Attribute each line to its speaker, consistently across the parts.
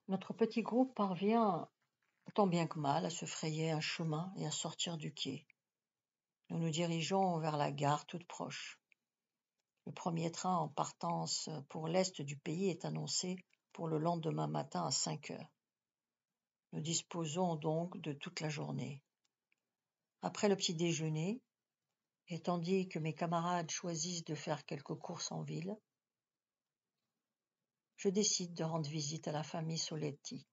Speaker 1: Notre petit groupe parvient, tant bien que mal, à se frayer un chemin et à sortir du quai. Nous nous dirigeons vers la gare toute proche. Le premier train en partance pour l'est du pays est annoncé pour le lendemain matin à 5 heures. Nous disposons donc de toute la journée. Après le petit déjeuner, et tandis que mes camarades choisissent de faire quelques courses en ville, je décide de rendre visite à la famille Soletti.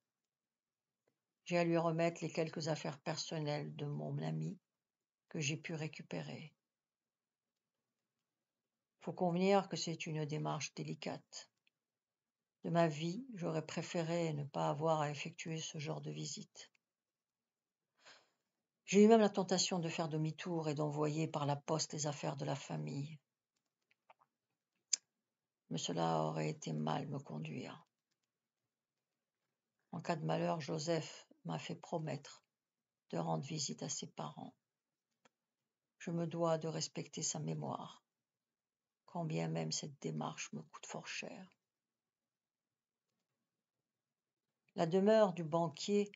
Speaker 1: J'ai à lui remettre les quelques affaires personnelles de mon ami que j'ai pu récupérer. Faut convenir que c'est une démarche délicate. De ma vie, j'aurais préféré ne pas avoir à effectuer ce genre de visite. J'ai eu même la tentation de faire demi-tour et d'envoyer par la poste les affaires de la famille. Mais cela aurait été mal me conduire. En cas de malheur, Joseph m'a fait promettre de rendre visite à ses parents. Je me dois de respecter sa mémoire, quand bien même cette démarche me coûte fort cher. La demeure du banquier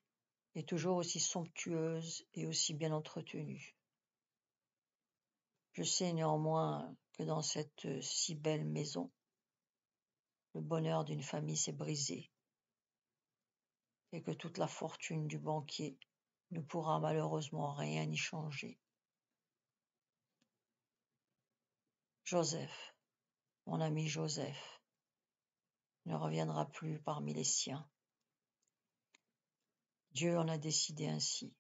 Speaker 1: est toujours aussi somptueuse et aussi bien entretenue. Je sais néanmoins que dans cette si belle maison, le bonheur d'une famille s'est brisé et que toute la fortune du banquier ne pourra malheureusement rien y changer. Joseph, mon ami Joseph, ne reviendra plus parmi les siens. Dieu en a décidé ainsi.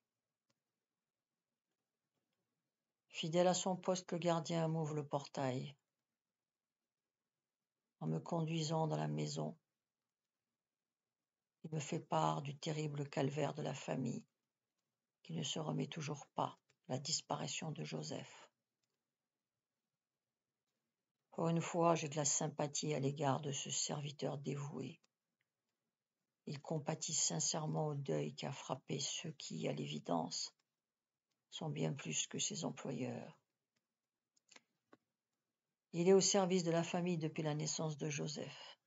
Speaker 1: Fidèle à son poste, le gardien m'ouvre le portail. En me conduisant dans la maison, il me fait part du terrible calvaire de la famille, qui ne se remet toujours pas de la disparition de Joseph. Pour une fois, j'ai de la sympathie à l'égard de ce serviteur dévoué. Il compatit sincèrement au deuil qui a frappé ceux qui, à l'évidence, sont bien plus que ses employeurs. Il est au service de la famille depuis la naissance de Joseph.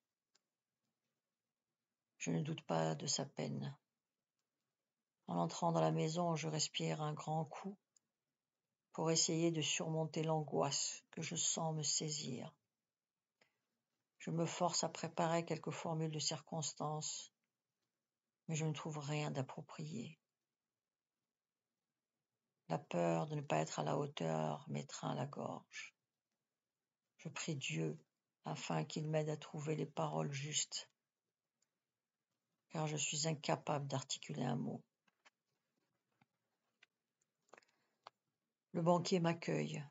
Speaker 1: Je ne doute pas de sa peine. En entrant dans la maison, je respire un grand coup pour essayer de surmonter l'angoisse que je sens me saisir. Je me force à préparer quelques formules de circonstance, mais je ne trouve rien d'approprié. La peur de ne pas être à la hauteur m'étreint la gorge. Je prie Dieu afin qu'il m'aide à trouver les paroles justes, car je suis incapable d'articuler un mot. Le banquier m'accueille.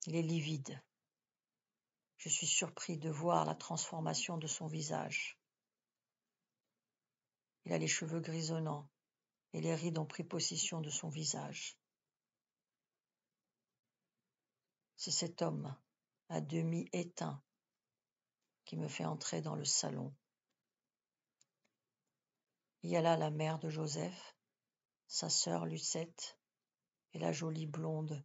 Speaker 1: Il est livide. Je suis surpris de voir la transformation de son visage. Il a les cheveux grisonnants et les rides ont pris possession de son visage. C'est cet homme, à demi éteint, qui me fait entrer dans le salon. Il y a là la mère de Joseph, sa sœur Lucette et la jolie blonde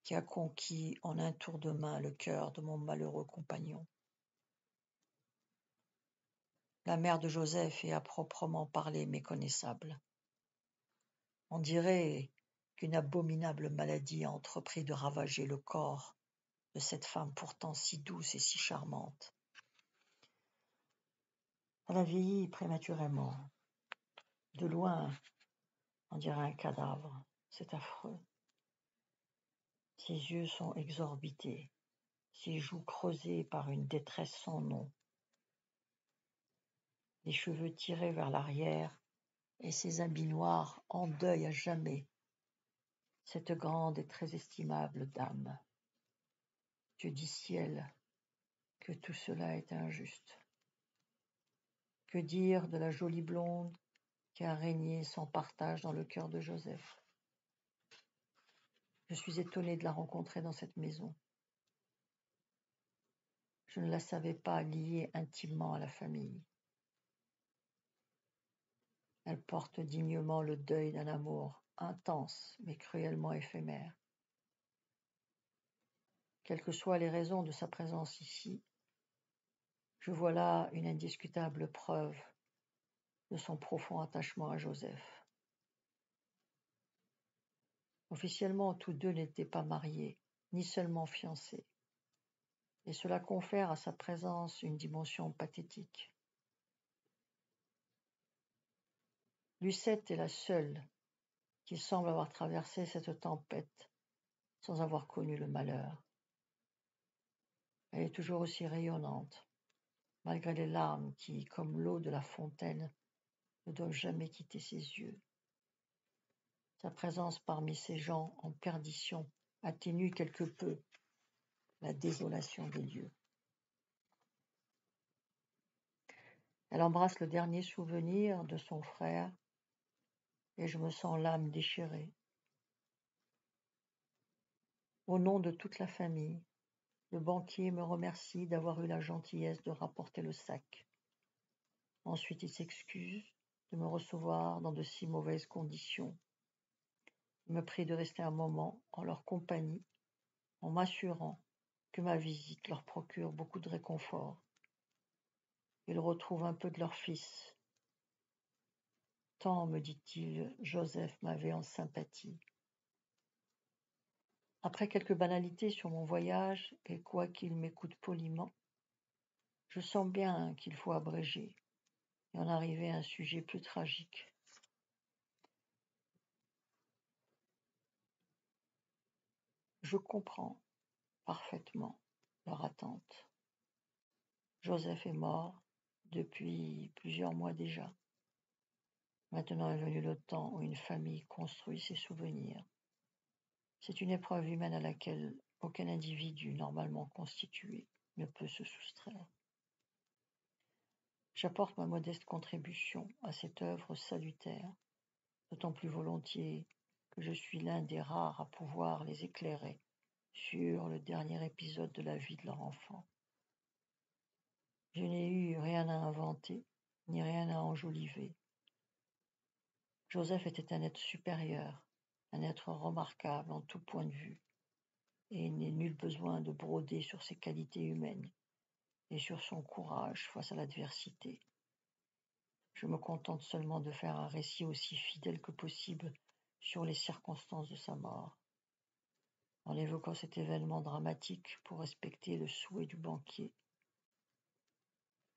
Speaker 1: qui a conquis en un tour de main le cœur de mon malheureux compagnon. La mère de Joseph est à proprement parler méconnaissable. On dirait qu'une abominable maladie a entrepris de ravager le corps de cette femme pourtant si douce et si charmante. Elle a vieilli prématurément. De loin, on dirait un cadavre. C'est affreux. Ses yeux sont exorbités, ses joues creusées par une détresse sans nom, les cheveux tirés vers l'arrière et ses habits noirs en deuil à jamais cette grande et très estimable dame. Dieu du ciel, que tout cela est injuste. Que dire de la jolie blonde qui a régné sans partage dans le cœur de Joseph? Je suis étonné de la rencontrer dans cette maison. Je ne la savais pas liée intimement à la famille. Elle porte dignement le deuil d'un amour intense mais cruellement éphémère. Quelles que soient les raisons de sa présence ici, je vois là une indiscutable preuve de son profond attachement à Joseph. Officiellement, tous deux n'étaient pas mariés, ni seulement fiancés, et cela confère à sa présence une dimension pathétique. Lucette est la seule qui semble avoir traversé cette tempête sans avoir connu le malheur. Elle est toujours aussi rayonnante, malgré les larmes qui, comme l'eau de la fontaine, ne doivent jamais quitter ses yeux. Sa présence parmi ces gens en perdition atténue quelque peu la désolation des lieux. Elle embrasse le dernier souvenir de son frère et je me sens l'âme déchirée. Au nom de toute la famille, le banquier me remercie d'avoir eu la gentillesse de rapporter le sac. Ensuite, il s'excuse de me recevoir dans de si mauvaises conditions. Il me prie de rester un moment en leur compagnie, en m'assurant que ma visite leur procure beaucoup de réconfort. Ils retrouvent un peu de leur fils. Tant, me dit-il, Joseph m'avait en sympathie. Après quelques banalités sur mon voyage, et quoiqu'il m'écoute poliment, je sens bien qu'il faut abréger et en arriver à un sujet plus tragique. Je comprends parfaitement leur attente. Joseph est mort depuis plusieurs mois déjà. Maintenant est venu le temps où une famille construit ses souvenirs. C'est une épreuve humaine à laquelle aucun individu normalement constitué ne peut se soustraire. J'apporte ma modeste contribution à cette œuvre salutaire, d'autant plus volontiers que je suis l'un des rares à pouvoir les éclairer sur le dernier épisode de la vie de leur enfant. Je n'ai eu rien à inventer, ni rien à enjoliver. Joseph était un être supérieur, un être remarquable en tout point de vue, et il n'est nul besoin de broder sur ses qualités humaines et sur son courage face à l'adversité. Je me contente seulement de faire un récit aussi fidèle que possible sur les circonstances de sa mort, en évoquant cet événement dramatique pour respecter le souhait du banquier.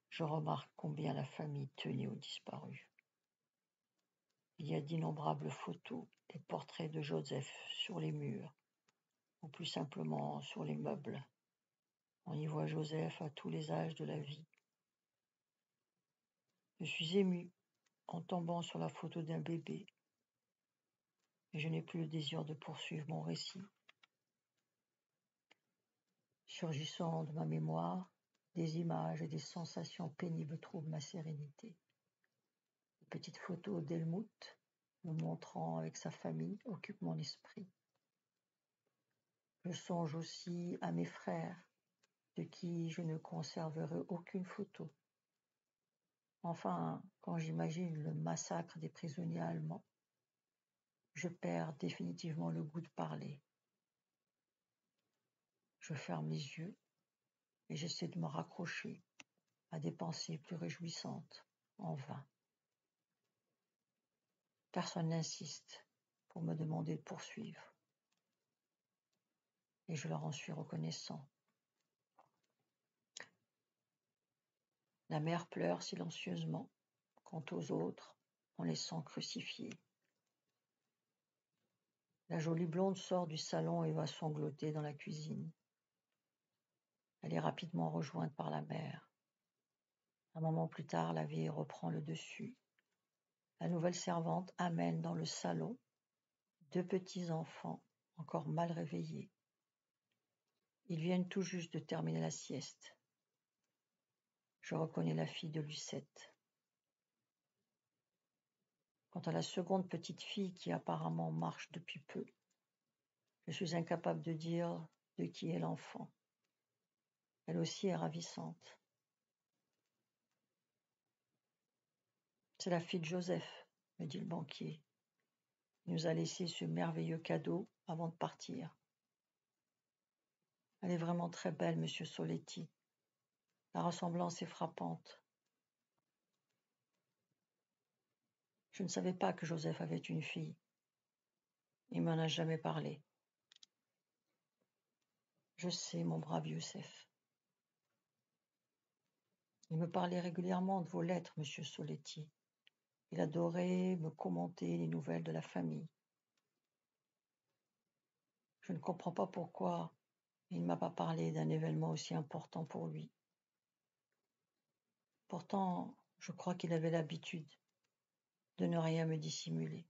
Speaker 1: Je remarque combien la famille tenait aux disparus. Il y a d'innombrables photos et portraits de Joseph sur les murs, ou plus simplement sur les meubles. On y voit Joseph à tous les âges de la vie. Je suis ému en tombant sur la photo d'un bébé, et je n'ai plus le désir de poursuivre mon récit. Surgissant de ma mémoire, des images et des sensations pénibles troublent ma sérénité. Une petite photo d'Helmut, me montrant avec sa famille, occupe mon esprit. Je songe aussi à mes frères, de qui je ne conserverai aucune photo. Enfin, quand j'imagine le massacre des prisonniers allemands, je perds définitivement le goût de parler. Je ferme les yeux et j'essaie de me raccrocher à des pensées plus réjouissantes, en vain. Personne n'insiste pour me demander de poursuivre, et je leur en suis reconnaissant. La mère pleure silencieusement, quant aux autres, on les sent crucifiés. La jolie blonde sort du salon et va sangloter dans la cuisine. Elle est rapidement rejointe par la mère. Un moment plus tard, la vieille reprend le dessus. La nouvelle servante amène dans le salon 2 petits enfants encore mal réveillés. Ils viennent tout juste de terminer la sieste. Je reconnais la fille de Lucette. Quant à la seconde petite fille qui apparemment marche depuis peu, je suis incapable de dire de qui est l'enfant. Elle aussi est ravissante. C'est la fille de Joseph, me dit le banquier. Il nous a laissé ce merveilleux cadeau avant de partir. Elle est vraiment très belle, monsieur Soletti. La ressemblance est frappante. Je ne savais pas que Joseph avait une fille. Il m'en a jamais parlé. Je sais, mon brave Youssef. Il me parlait régulièrement de vos lettres, monsieur Soletti. Il adorait me commenter les nouvelles de la famille. Je ne comprends pas pourquoi il ne m'a pas parlé d'un événement aussi important pour lui. Pourtant, je crois qu'il avait l'habitude de ne rien me dissimuler.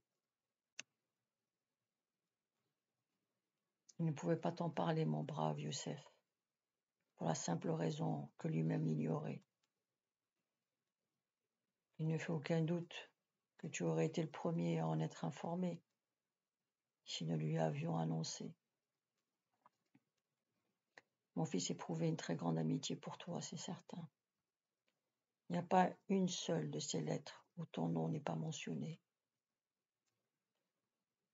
Speaker 1: Il ne pouvait pas t'en parler, mon brave Youssef, pour la simple raison que lui-même l'ignorait. Il ne fait aucun doute que tu aurais été le premier à en être informé si nous lui avions annoncé. Mon fils éprouvait une très grande amitié pour toi, c'est certain. Il n'y a pas une seule de ces lettres où ton nom n'est pas mentionné.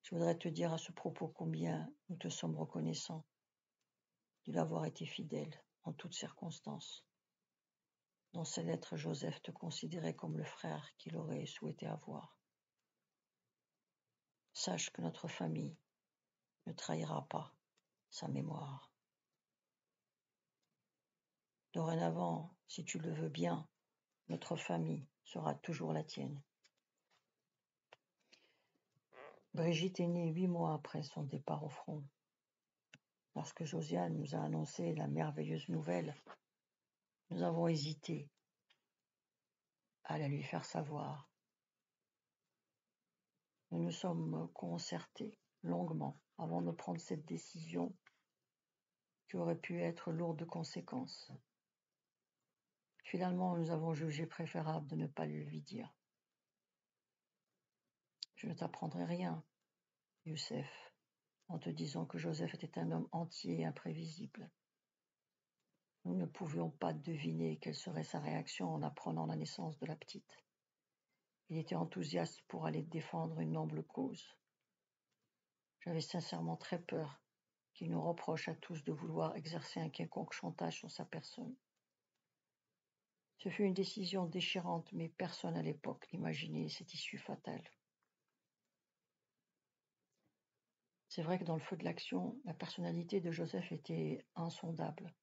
Speaker 1: Je voudrais te dire à ce propos combien nous te sommes reconnaissants de l'avoir été fidèle en toutes circonstances. Dans ces lettres, Joseph te considérait comme le frère qu'il aurait souhaité avoir. Sache que notre famille ne trahira pas sa mémoire. Dorénavant, si tu le veux bien, notre famille sera toujours la tienne. Brigitte est née 8 mois après son départ au front. Lorsque Josiane nous a annoncé la merveilleuse nouvelle, nous avons hésité à la lui faire savoir. Nous nous sommes concertés longuement avant de prendre cette décision qui aurait pu être lourde de conséquences. Finalement, nous avons jugé préférable de ne pas le lui dire. Je ne t'apprendrai rien, Youssef, en te disant que Joseph était un homme entier et imprévisible. Nous ne pouvions pas deviner quelle serait sa réaction en apprenant la naissance de la petite. Il était enthousiaste pour aller défendre une noble cause. J'avais sincèrement très peur qu'il nous reproche à tous de vouloir exercer un quelconque chantage sur sa personne. Ce fut une décision déchirante, mais personne à l'époque n'imaginait cette issue fatale. C'est vrai que dans le feu de l'action, la personnalité de Joseph était insondable.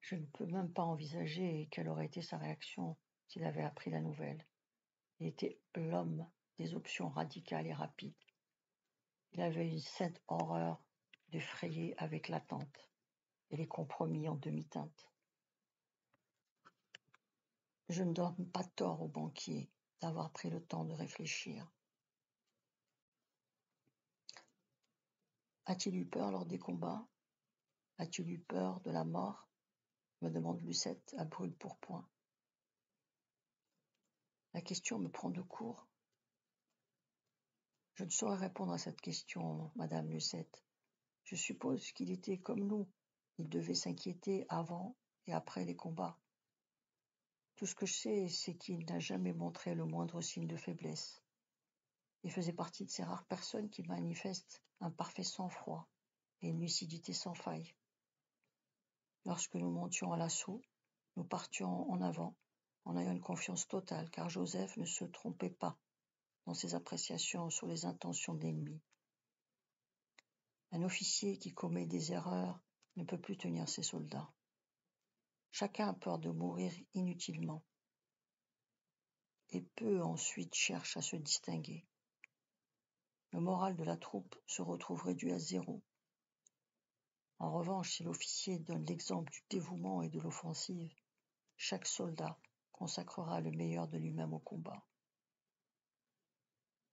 Speaker 1: Je ne peux même pas envisager quelle aurait été sa réaction s'il avait appris la nouvelle. Il était l'homme des options radicales et rapides. Il avait une sainte horreur de frayer avec l'attente et les compromis en demi-teinte. Je ne donne pas tort au banquier d'avoir pris le temps de réfléchir. A-t-il eu peur lors des combats? As-tu eu peur de la mort? Me demande Lucette à brûle-pourpoint. La question me prend de court. Je ne saurais répondre à cette question, madame Lucette. Je suppose qu'il était comme nous. Il devait s'inquiéter avant et après les combats. Tout ce que je sais, c'est qu'il n'a jamais montré le moindre signe de faiblesse. Il faisait partie de ces rares personnes qui manifestent un parfait sang-froid et une lucidité sans faille. Lorsque nous montions à l'assaut, nous partions en avant, en ayant une confiance totale, car Joseph ne se trompait pas dans ses appréciations sur les intentions de l'ennemi. Un officier qui commet des erreurs ne peut plus tenir ses soldats. Chacun a peur de mourir inutilement, et peu ensuite cherchent à se distinguer. Le moral de la troupe se retrouve réduit à zéro. En revanche, si l'officier donne l'exemple du dévouement et de l'offensive, chaque soldat consacrera le meilleur de lui-même au combat.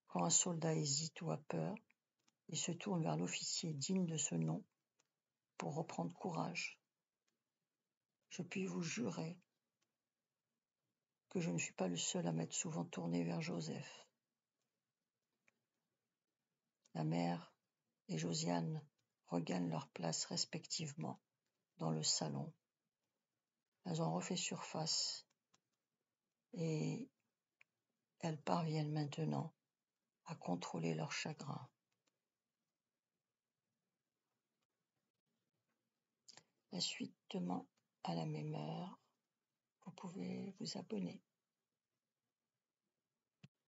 Speaker 1: Quand un soldat hésite ou a peur, il se tourne vers l'officier digne de ce nom pour reprendre courage. Je puis vous jurer que je ne suis pas le seul à m'être souvent tourné vers Joseph. La mère et Josiane regagnent leurs places respectivement dans le salon. Elles ont refait surface et elles parviennent maintenant à contrôler leur chagrin. La suite demain à la même heure. Vous pouvez vous abonner.